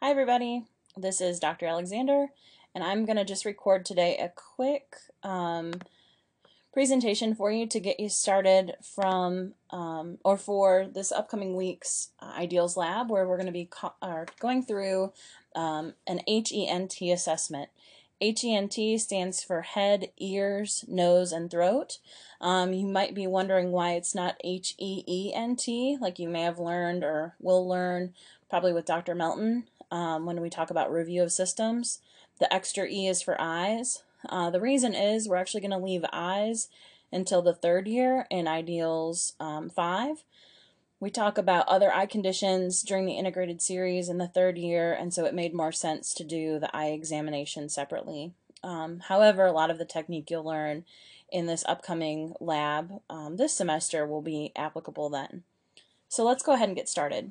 Hi everybody, this is Dr. Alexander, and I'm going to just record today a quick presentation for you to get you started from or for this upcoming week's Ideals Lab, where we're going to be going through an HENT assessment. HENT stands for head, ears, nose, and throat. You might be wondering why it's not HEENT, like you may have learned or will learn probably with Dr. Melton when we talk about review of systems. The extra E is for eyes. The reason is we're actually going to leave eyes until the third year in Ideals 5. We talk about other eye conditions during the integrated series in the third year, and so it made more sense to do the eye examination separately. However, a lot of the technique you'll learn in this upcoming lab this semester will be applicable then. So let's go ahead and get started.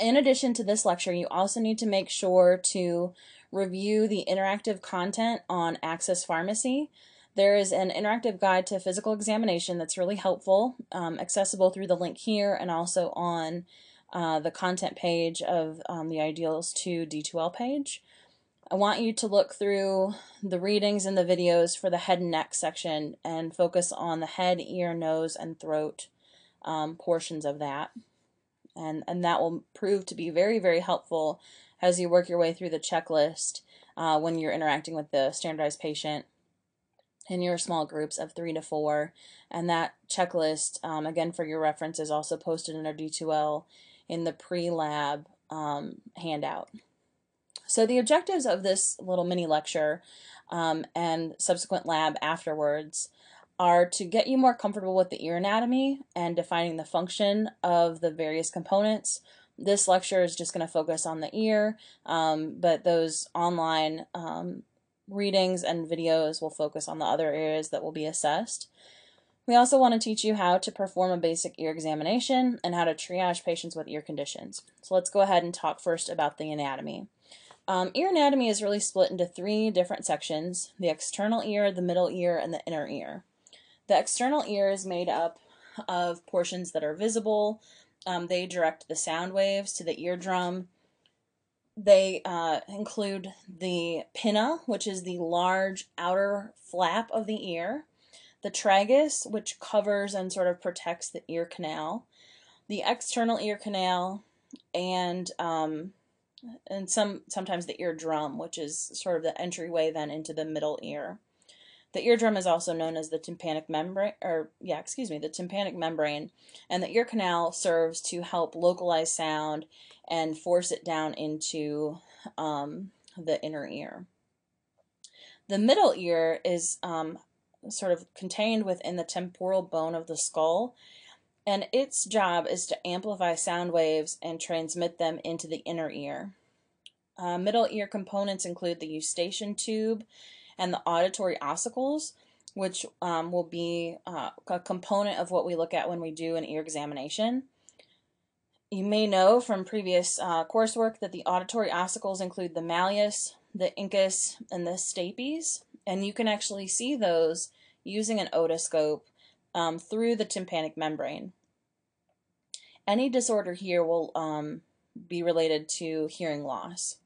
In addition to this lecture, you also need to make sure to review the interactive content on Access Pharmacy. There is an interactive guide to physical examination that's really helpful, accessible through the link here and also on the content page of the Ideals 2 D2L page. I want you to look through the readings and the videos for the head and neck section and focus on the head, ear, nose, and throat portions of that. And that will prove to be very, very helpful as you work your way through the checklist when you're interacting with the standardized patient in your small groups of 3 to 4. And that checklist, again for your reference, is also posted in our D2L in the pre-lab handout. So the objectives of this little mini lecture and subsequent lab afterwards are to get you more comfortable with the ear anatomy and defining the function of the various components. This lecture is just going to focus on the ear, but those online readings and videos will focus on the other areas that will be assessed. We also want to teach you how to perform a basic ear examination and how to triage patients with ear conditions. So let's go ahead and talk first about the anatomy. Ear anatomy is really split into 3 different sections: the external ear, the middle ear, and the inner ear. The external ear is made up of portions that are visible. They direct the sound waves to the eardrum. They include the pinna, which is the large outer flap of the ear, the tragus, which covers and sort of protects the ear canal, the external ear canal, and sometimes the eardrum, which is sort of the entryway then into the middle ear. The eardrum is also known as the tympanic membrane, the tympanic membrane, and the ear canal serves to help localize sound and force it down into the inner ear. The middle ear is sort of contained within the temporal bone of the skull, and its job is to amplify sound waves and transmit them into the inner ear. Middle ear components include the eustachian tube and the auditory ossicles, which will be a component of what we look at when we do an ear examination. You may know from previous coursework that the auditory ossicles include the malleus, the incus, and the stapes, and you can actually see those using an otoscope through the tympanic membrane. Any disorder here will be related to hearing loss.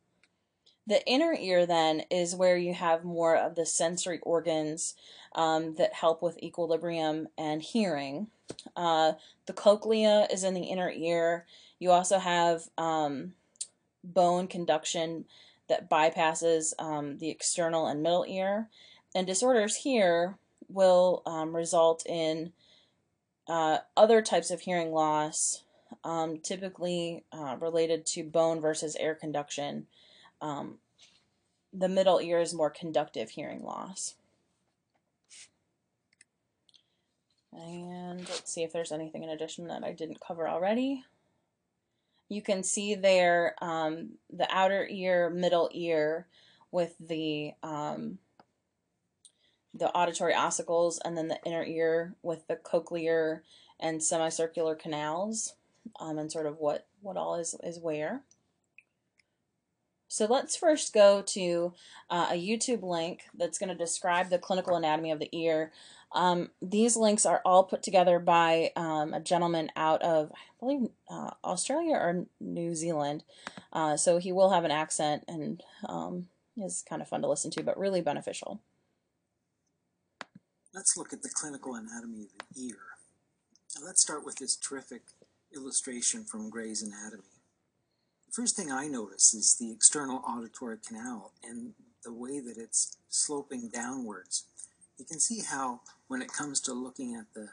The inner ear then is where you have more of the sensory organs that help with equilibrium and hearing. The cochlea is in the inner ear. You also have bone conduction that bypasses the external and middle ear. And disorders here will result in other types of hearing loss, typically related to bone versus air conduction. The middle ear is more conductive hearing loss. And let's see if there's anything in addition that I didn't cover already. You can see there the outer ear, middle ear with the auditory ossicles, and then the inner ear with the cochlear and semicircular canals, and sort of what all is where. So let's first go to a YouTube link that's going to describe the clinical anatomy of the ear. These links are all put together by a gentleman out of, I believe, Australia or New Zealand. So he will have an accent and is kind of fun to listen to, but really beneficial. Let's look at the clinical anatomy of the ear. Now let's start with this terrific illustration from Gray's Anatomy. The first thing I notice is the external auditory canal and the way that it's sloping downwards. You can see how when it comes to looking at the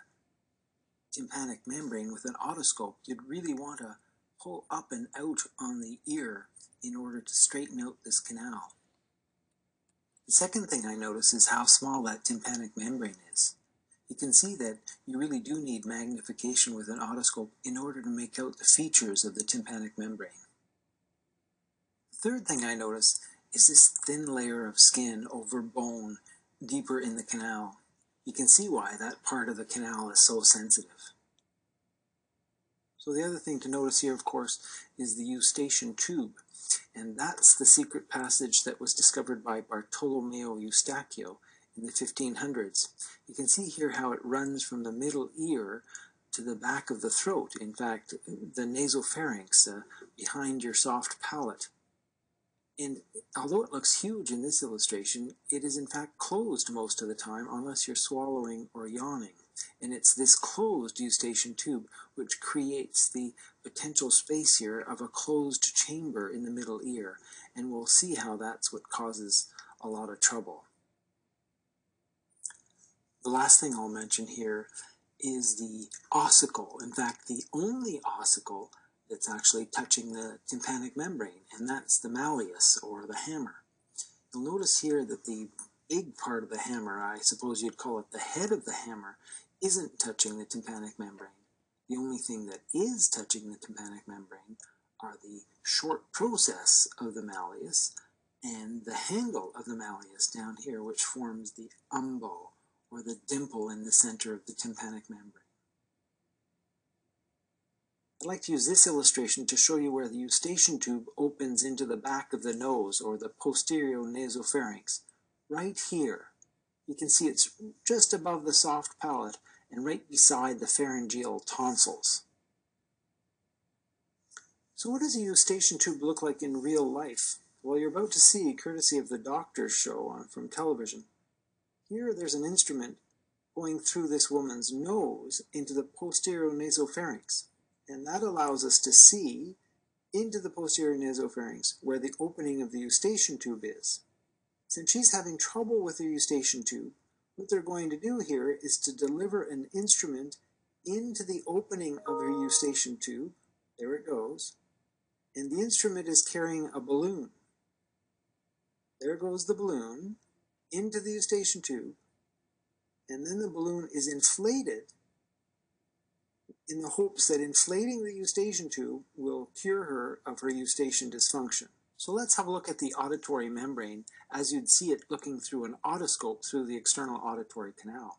tympanic membrane with an otoscope, you'd really want to pull up and out on the ear in order to straighten out this canal. The second thing I notice is how small that tympanic membrane is. You can see that you really do need magnification with an otoscope in order to make out the features of the tympanic membrane. The third thing I notice is this thin layer of skin over bone deeper in the canal. You can see why that part of the canal is so sensitive. So the other thing to notice here, of course, is the eustachian tube. And that's the secret passage that was discovered by Bartolomeo Eustachio in the 1500s. You can see here how it runs from the middle ear to the back of the throat, in fact, the nasopharynx, behind your soft palate. And although it looks huge in this illustration, it is in fact closed most of the time unless you're swallowing or yawning. And it's this closed eustachian tube which creates the potential space here of a closed chamber in the middle ear. And we'll see how that's what causes a lot of trouble. The last thing I'll mention here is the ossicle. In fact, the only ossicle that's actually touching the tympanic membrane, and that's the malleus, or the hammer. You'll notice here that the big part of the hammer, I suppose you'd call it the head of the hammer, isn't touching the tympanic membrane. The only thing that is touching the tympanic membrane are the short process of the malleus and the handle of the malleus down here, which forms the umbo, or the dimple in the center of the tympanic membrane. I'd like to use this illustration to show you where the eustachian tube opens into the back of the nose, or the posterior nasopharynx. Right here. You can see it's just above the soft palate and right beside the pharyngeal tonsils. So what does a eustachian tube look like in real life? Well, you're about to see, courtesy of the doctor's show from television. Here there's an instrument going through this woman's nose into the posterior nasopharynx. And that allows us to see into the posterior nasopharynx where the opening of the eustachian tube is. Since she's having trouble with her eustachian tube, what they're going to do here is to deliver an instrument into the opening of her eustachian tube. There it goes. And the instrument is carrying a balloon. There goes the balloon into the eustachian tube. And then the balloon is inflated in the hopes that inflating the eustachian tube will cure her of her eustachian dysfunction. So let's have a look at the auditory membrane as you'd see it looking through an otoscope through the external auditory canal.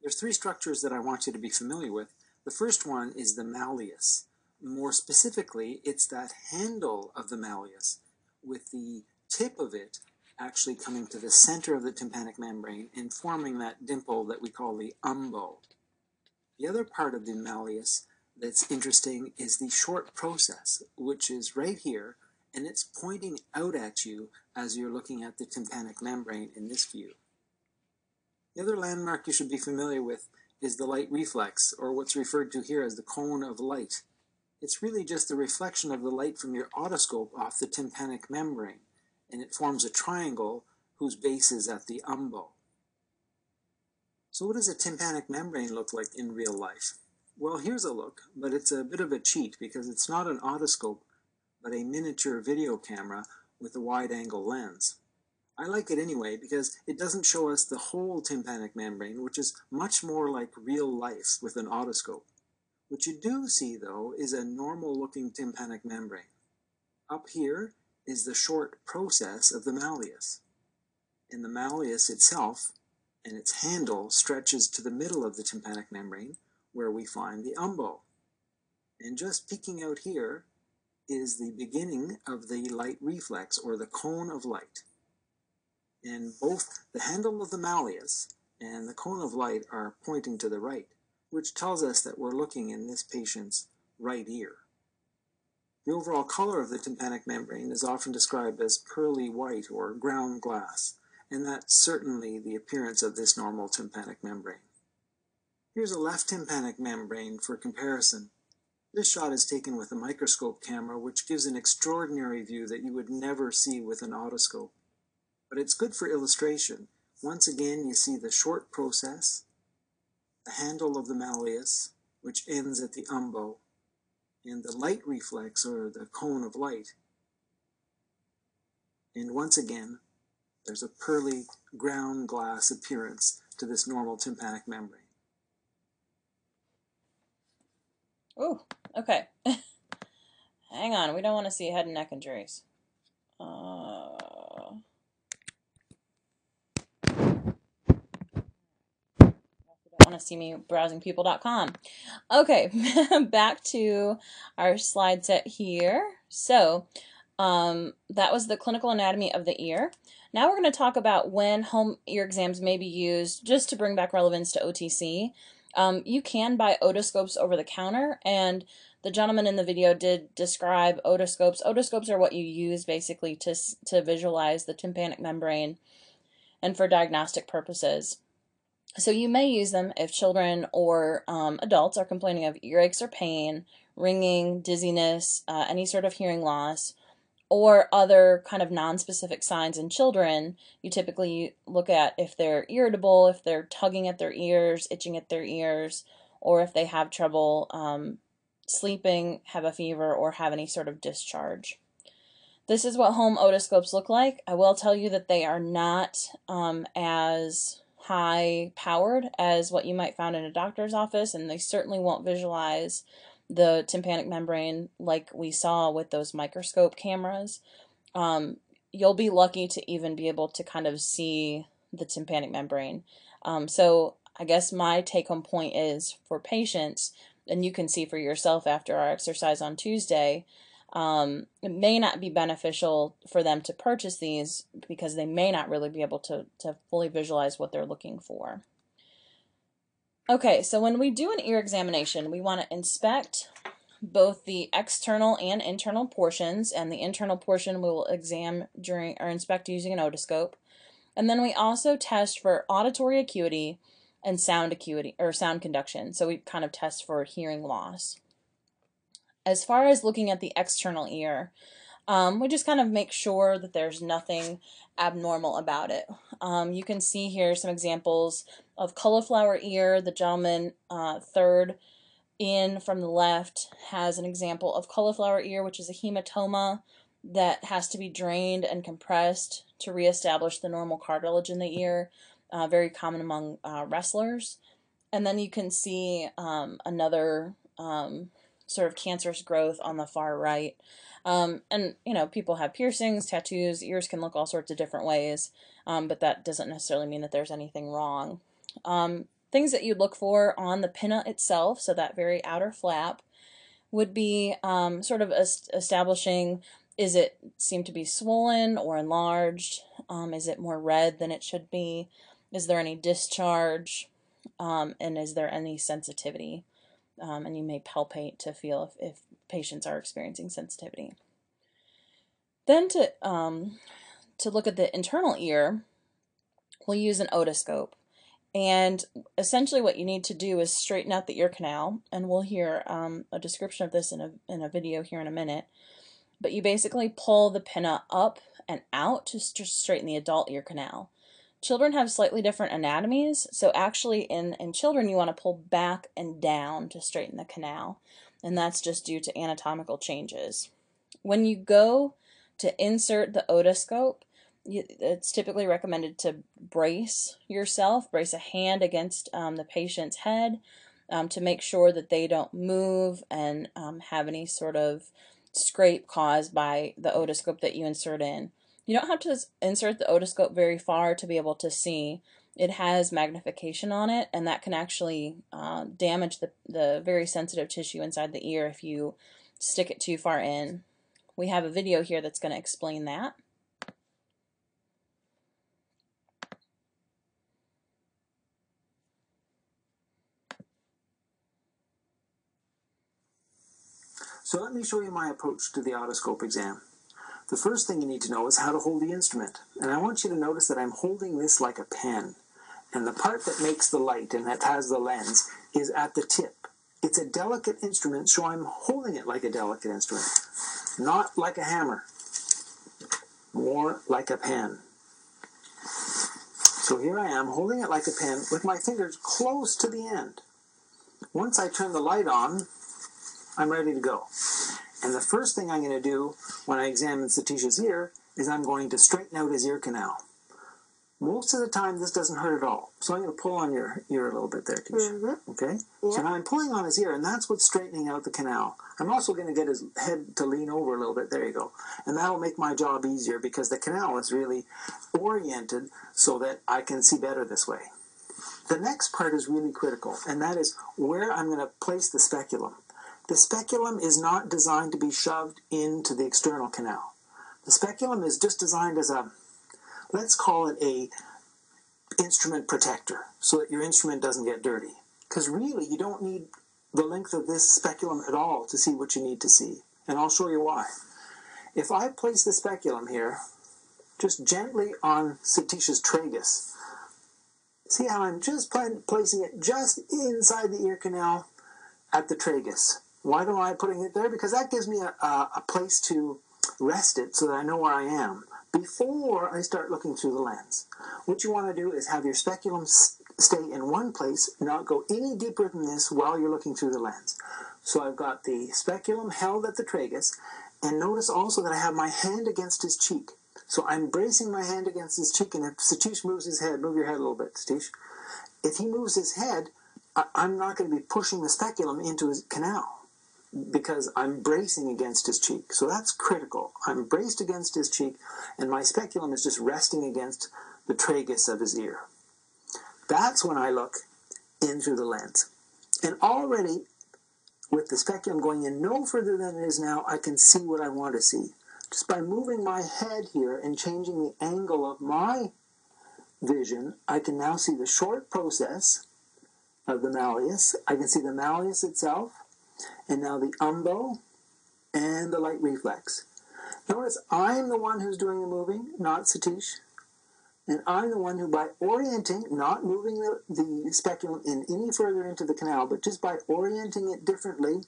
There's three structures that I want you to be familiar with. The first one is the malleus. More specifically, it's that handle of the malleus with the tip of it actually coming to the center of the tympanic membrane and forming that dimple that we call the umbo. The other part of the malleus that's interesting is the short process, which is right here, and it's pointing out at you as you're looking at the tympanic membrane in this view. The other landmark you should be familiar with is the light reflex, or what's referred to here as the cone of light. It's really just the reflection of the light from your otoscope off the tympanic membrane, and it forms a triangle whose base is at the umbo. So what does a tympanic membrane look like in real life? Well, here's a look, but it's a bit of a cheat because it's not an otoscope, but a miniature video camera with a wide-angle lens. I like it anyway because it doesn't show us the whole tympanic membrane, which is much more like real life with an otoscope. What you do see, though, is a normal-looking tympanic membrane. Up here is the short process of the malleus, and the malleus itself and its handle stretches to the middle of the tympanic membrane where we find the umbo. And just peeking out here is the beginning of the light reflex, or the cone of light. And both the handle of the malleus and the cone of light are pointing to the right, which tells us that we're looking in this patient's right ear. The overall color of the tympanic membrane is often described as pearly white or ground glass, and that's certainly the appearance of this normal tympanic membrane. Here's a left tympanic membrane for comparison. This shot is taken with a microscope camera, which gives an extraordinary view that you would never see with an otoscope. But it's good for illustration. Once again, you see the short process, the handle of the malleus, which ends at the umbo, and the light reflex, or the cone of light. And once again, there's a pearly ground glass appearance to this normal tympanic membrane. Oh, okay. Hang on, we don't want to see head and neck injuries. Want to see me browsing people.com. Okay, back to our slide set here. So that was the clinical anatomy of the ear. Now we're going to talk about when home ear exams may be used, just to bring back relevance to OTC. You can buy otoscopes over the counter, and the gentleman in the video did describe otoscopes. Otoscopes are what you use basically to visualize the tympanic membrane and for diagnostic purposes. So you may use them if children or adults are complaining of earaches or pain, ringing, dizziness, any sort of hearing loss, or other kind of non-specific signs in children. You typically look at if they're irritable, if they're tugging at their ears, itching at their ears, or if they have trouble sleeping, have a fever, or have any sort of discharge. This is what home otoscopes look like. I will tell you that they are not as high powered as what you might find in a doctor's office, and they certainly won't visualize the tympanic membrane like we saw with those microscope cameras. You'll be lucky to even be able to kind of see the tympanic membrane. So I guess my take-home point is for patients, and you can see for yourself after our exercise on Tuesday, it may not be beneficial for them to purchase these because they may not really be able to fully visualize what they're looking for. Okay, so when we do an ear examination, we want to inspect both the external and internal portions, and the internal portion we will inspect using an otoscope. And then we also test for auditory acuity and sound acuity, or sound conduction. So we kind of test for hearing loss. As far as looking at the external ear, we just kind of make sure that there's nothing abnormal about it. You can see here some examples of cauliflower ear. The gentleman third in from the left has an example of cauliflower ear, which is a hematoma that has to be drained and compressed to reestablish the normal cartilage in the ear, very common among wrestlers. And then you can see another sort of cancerous growth on the far right. And, you know, people have piercings, tattoos, ears can look all sorts of different ways, but that doesn't necessarily mean that there's anything wrong. Things that you'd look for on the pinna itself, so that very outer flap, would be sort of establishing, is it seem to be swollen or enlarged? Is it more red than it should be? Is there any discharge? And is there any sensitivity? And you may palpate to feel if patients are experiencing sensitivity. Then to look at the internal ear, we'll use an otoscope. And essentially what you need to do is straighten out the ear canal, and we'll hear a description of this in a video here in a minute. But you basically pull the pinna up and out to straighten the adult ear canal. Children have slightly different anatomies, so actually in children you want to pull back and down to straighten the canal, and that's just due to anatomical changes. When you go to insert the otoscope, it's typically recommended to brace yourself, brace a hand against the patient's head to make sure that they don't move and have any sort of scrape caused by the otoscope that you insert in. You don't have to insert the otoscope very far to be able to see. It has magnification on it, and that can actually damage the very sensitive tissue inside the ear if you stick it too far in. we have a video here that's going to explain that. So let me show you my approach to the otoscope exam. The first thing you need to know is how to hold the instrument. And I want you to notice that I'm holding this like a pen. And the part that makes the light and that has the lens is at the tip. It's a delicate instrument, so I'm holding it like a delicate instrument. Not like a hammer. More like a pen. So here I am holding it like a pen with my fingers close to the end. Once I turn the light on, I'm ready to go. And the first thing I'm going to do when I examine Satish's ear is I'm going to straighten out his ear canal. Most of the time this doesn't hurt at all. So I'm going to pull on your ear a little bit there, Tish. Mm-hmm. Okay? Yeah. So now I'm pulling on his ear, and that's what's straightening out the canal. I'm also going to get his head to lean over a little bit. There you go. And that'll make my job easier because the canal is really oriented so that I can see better this way. The next part is really critical, and that is where I'm going to place the speculum. The speculum is not designed to be shoved into the external canal. The speculum is just designed as a, let's call it a instrument protector, so that your instrument doesn't get dirty. Because really, you don't need the length of this speculum at all to see what you need to see. And I'll show you why. If I place the speculum here, just gently on Satish's tragus, see how I'm just placing it just inside the ear canal at the tragus. Why am I putting it there? Because that gives me a place to rest it so that I know where I am before I start looking through the lens. What you want to do is have your speculum stay in one place, not go any deeper than this while you're looking through the lens. So I've got the speculum held at the tragus, and notice also that I have my hand against his cheek. So I'm bracing my hand against his cheek, and if Satish moves his head, move your head a little bit, Satish. If he moves his head, I'm not going to be pushing the speculum into his canal because I'm bracing against his cheek. So that's critical. I'm braced against his cheek, and my speculum is just resting against the tragus of his ear. That's when I look in through the lens. And already, with the speculum going in no further than it is now, I can see what I want to see. Just by moving my head here and changing the angle of my vision, I can now see the short process of the malleus. I can see the malleus itself, and now the umbo and the light reflex. Notice I'm the one who's doing the moving, not Satish. And I'm the one who, by orienting, not moving the speculum in any further into the canal, but just by orienting it differently,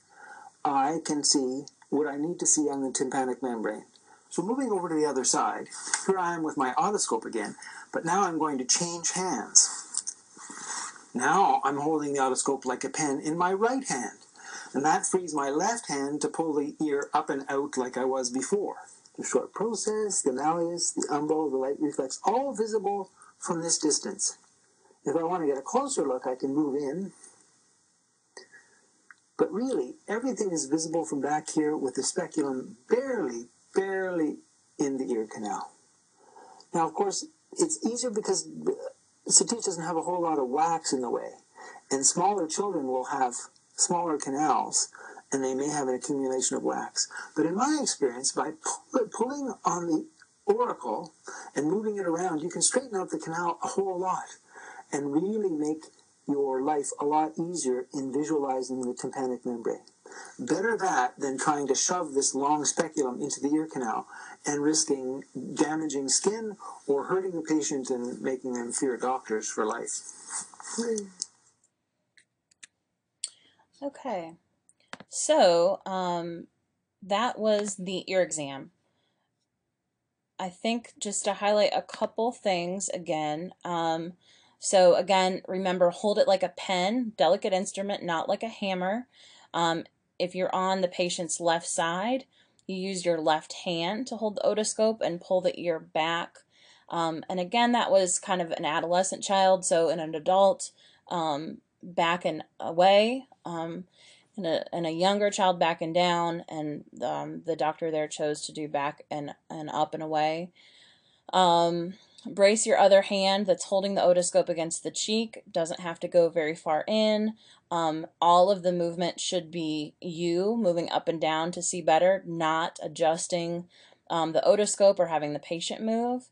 I can see what I need to see on the tympanic membrane. So moving over to the other side, here I am with my otoscope again, but now I'm going to change hands. Now I'm holding the otoscope like a pen in my right hand, and that frees my left hand to pull the ear up and out like I was before. The short process, the malleus, the umbo, the light reflex, all visible from this distance. If I want to get a closer look, I can move in. But really, everything is visible from back here with the speculum barely in the ear canal. Now, of course, it's easier because Satish doesn't have a whole lot of wax in the way. And smaller children will have smaller canals, and they may have an accumulation of wax. But in my experience, by pulling on the auricle and moving it around, you can straighten out the canal a whole lot and really make your life a lot easier in visualizing the tympanic membrane. Better that than trying to shove this long speculum into the ear canal and risking damaging skin or hurting the patient and making them fear doctors for life. Okay, so that was the ear exam. I think just to highlight a couple things again. So again, remember, hold it like a pen, delicate instrument, not like a hammer. If you're on the patient's left side, you use your left hand to hold the otoscope and pull the ear back. And again, that was kind of an adolescent child, so in an adult, back and away. And a younger child back and down, and the doctor there chose to do back and up and away. Brace your other hand that's holding the otoscope against the cheek. Doesn't have to go very far in. All of the movement should be you moving up and down to see better, not adjusting the otoscope or having the patient move.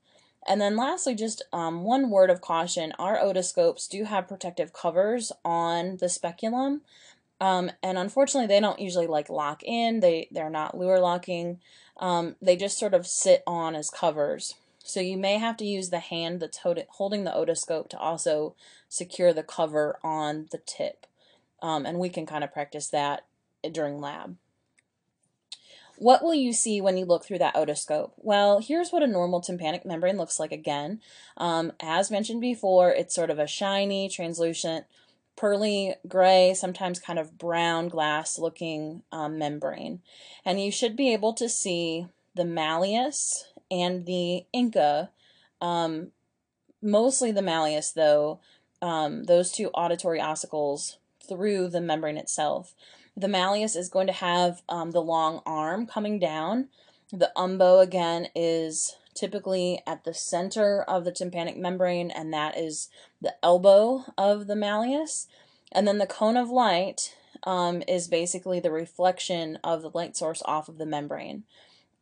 And then lastly, just one word of caution. Our otoscopes do have protective covers on the speculum. And unfortunately, they don't usually like lock in. They're not luer locking. They just sort of sit on as covers. So you may have to use the hand that's holding the otoscope to also secure the cover on the tip. And we can kind of practice that during lab. What will you see when you look through that otoscope? Well, here's what a normal tympanic membrane looks like again. As mentioned before, it's sort of a shiny, translucent, pearly gray, sometimes kind of brown glass looking membrane. And you should be able to see the malleus and the Inca, mostly the malleus though, those two auditory ossicles through the membrane itself. The malleus is going to have the long arm coming down. The umbo, again, is typically at the center of the tympanic membrane, and that is the elbow of the malleus. And then the cone of light is basically the reflection of the light source off of the membrane.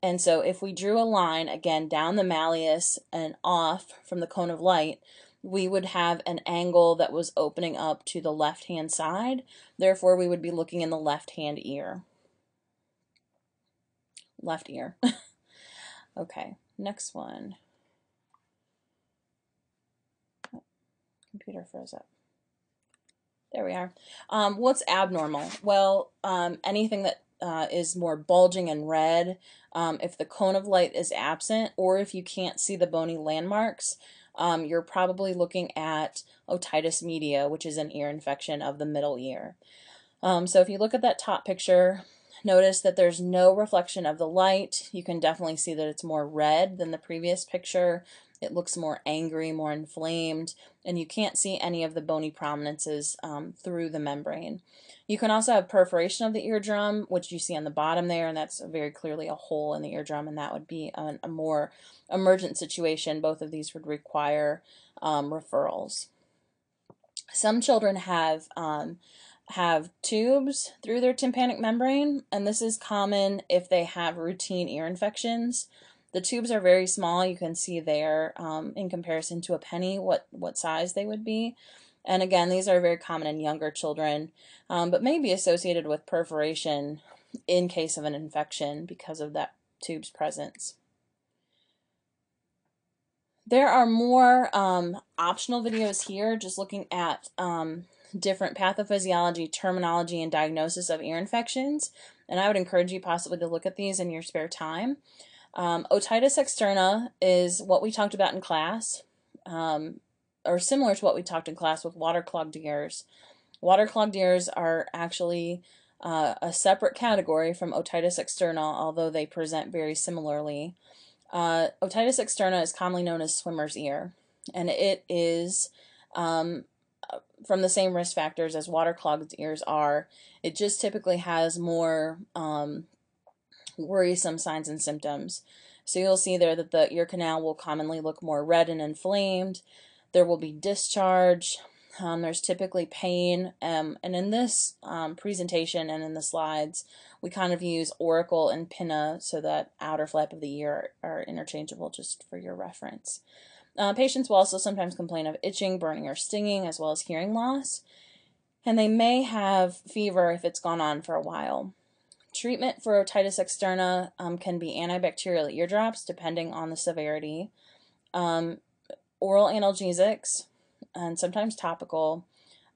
And so if we drew a line, again, down the malleus and off from the cone of light, we would have an angle that was opening up to the left-hand side. Therefore, we would be looking in the left-hand ear. Left ear. Okay, next one. Oh, computer froze up. There we are. What's abnormal? Well, anything that is more bulging and red, if the cone of light is absent, or if you can't see the bony landmarks, you're probably looking at otitis media, which is an ear infection of the middle ear. So if you look at that top picture, notice that there's no reflection of the light. You can definitely see that it's more red than the previous picture. It looks more angry, more inflamed, and you can't see any of the bony prominences through the membrane. You can also have perforation of the eardrum, which you see on the bottom there, and that's very clearly a hole in the eardrum, and that would be a more emergent situation. Both of these would require referrals. Some children have tubes through their tympanic membrane, and this is common if they have routine ear infections. The tubes are very small. You can see there in comparison to a penny what size they would be. And again, these are very common in younger children, but may be associated with perforation in case of an infection because of that tube's presence. There are more optional videos here just looking at different pathophysiology, terminology, and diagnosis of ear infections, and I would encourage you possibly to look at these in your spare time. Otitis externa is what we talked about in class, or similar to what we talked in class with water-clogged ears. Water-clogged ears are actually a separate category from otitis externa, although they present very similarly. Otitis externa is commonly known as swimmer's ear, and it is from the same risk factors as water-clogged ears are. It just typically has more worrisome signs and symptoms. So you'll see there that the ear canal will commonly look more red and inflamed. There will be discharge. There's typically pain. And in this presentation and in the slides, we kind of use auricle and pinna, so that outer flap of the ear are interchangeable just for your reference. Patients will also sometimes complain of itching, burning, or stinging, as well as hearing loss. And they may have fever if it's gone on for a while. Treatment for otitis externa can be antibacterial ear drops, depending on the severity, oral analgesics, and sometimes topical.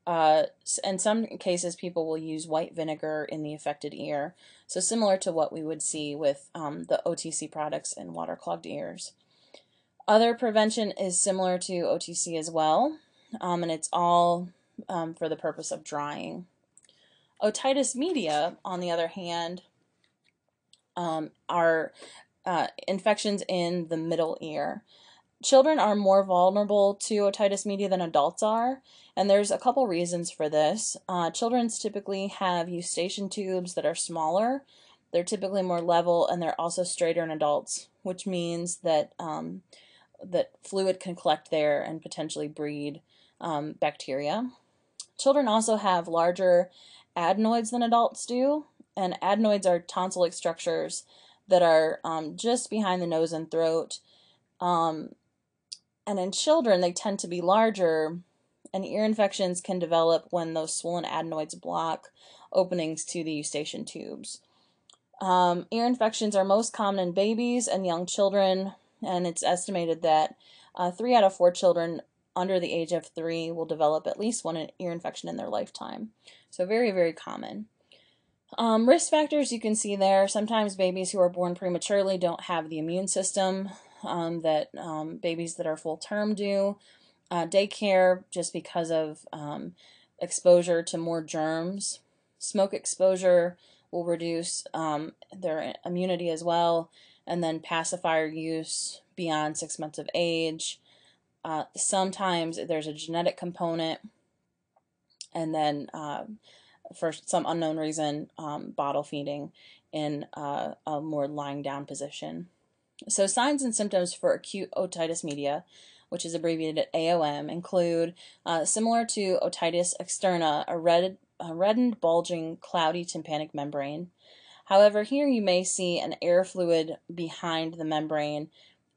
In some cases, people will use white vinegar in the affected ear, so similar to what we would see with the OTC products in water-clogged ears. Other prevention is similar to OTC as well, and it's all for the purpose of drying. Otitis media, on the other hand, are infections in the middle ear. Children are more vulnerable to otitis media than adults are, and there's a couple reasons for this. Children typically have eustachian tubes that are smaller. They're typically more level, and they're also straighter in adults, which means that that fluid can collect there and potentially breed bacteria. Children also have larger adenoids than adults do, and adenoids are tonsil-like structures that are just behind the nose and throat. And in children, they tend to be larger, and ear infections can develop when those swollen adenoids block openings to the eustachian tubes. Ear infections are most common in babies and young children, and it's estimated that 3 out of 4 children under the age of 3 will develop at least one ear infection in their lifetime. So very, very common. Risk factors you can see there. Sometimes babies who are born prematurely don't have the immune system that babies that are full term do. Daycare, just because of exposure to more germs. Smoke exposure will reduce their immunity as well. And then pacifier use beyond 6 months of age. Sometimes there's a genetic component. And then for some unknown reason, bottle feeding in a more lying down position. So signs and symptoms for acute otitis media, which is abbreviated AOM, include, similar to otitis externa, a reddened, bulging, cloudy tympanic membrane. However, here you may see an air fluid behind the membrane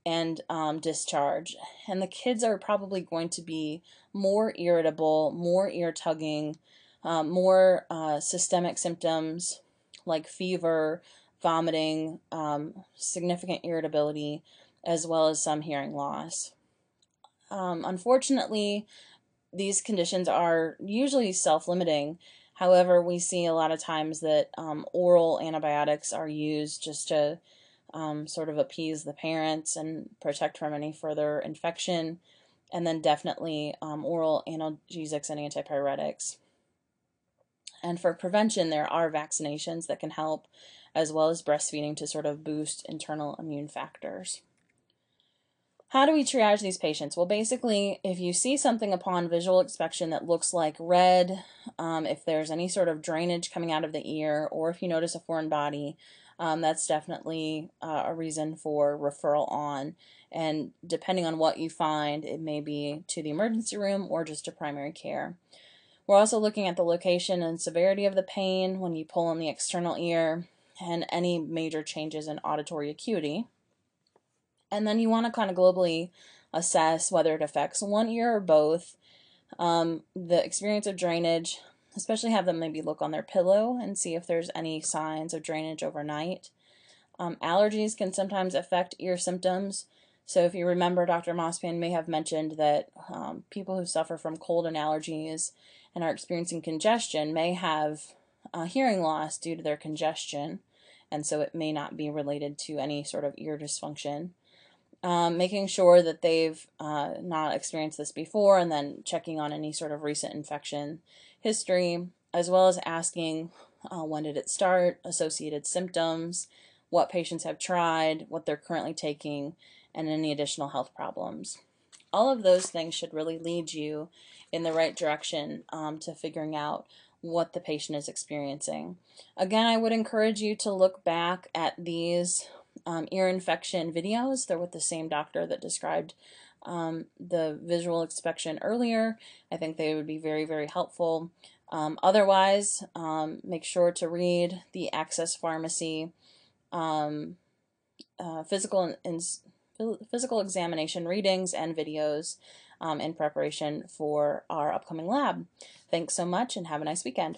and discharge. And the kids are probably going to be more irritable, more ear tugging, more systemic symptoms like fever, vomiting, significant irritability, as well as some hearing loss. Unfortunately, these conditions are usually self-limiting. However, we see a lot of times that oral antibiotics are used just to sort of appease the parents and protect from any further infection. And then definitely oral analgesics and antipyretics. And for prevention, there are vaccinations that can help, as well as breastfeeding to sort of boost internal immune factors. How do we triage these patients? Well, basically, if you see something upon visual inspection that looks like red, if there's any sort of drainage coming out of the ear, or if you notice a foreign body, that's definitely a reason for referral on. And depending on what you find, it may be to the emergency room or just to primary care. We're also looking at the location and severity of the pain when you pull on the external ear and any major changes in auditory acuity. And then you want to kind of globally assess whether it affects one ear or both. The experience of drainage, especially have them maybe look on their pillow and see if there's any signs of drainage overnight. Allergies can sometimes affect ear symptoms. So if you remember, Dr. Mossman may have mentioned that people who suffer from cold and allergies and are experiencing congestion may have hearing loss due to their congestion, and so it may not be related to any sort of ear dysfunction. Making sure that they've not experienced this before, and then checking on any sort of recent infection history, as well as asking when did it start, associated symptoms, what patients have tried, what they're currently taking, and any additional health problems. All of those things should really lead you in the right direction to figuring out what the patient is experiencing. Again, I would encourage you to look back at these ear infection videos. They're with the same doctor that described the visual inspection earlier. I think they would be very, very helpful. Otherwise, make sure to read the Access Pharmacy physical examination readings and videos in preparation for our upcoming lab. Thanks so much and have a nice weekend.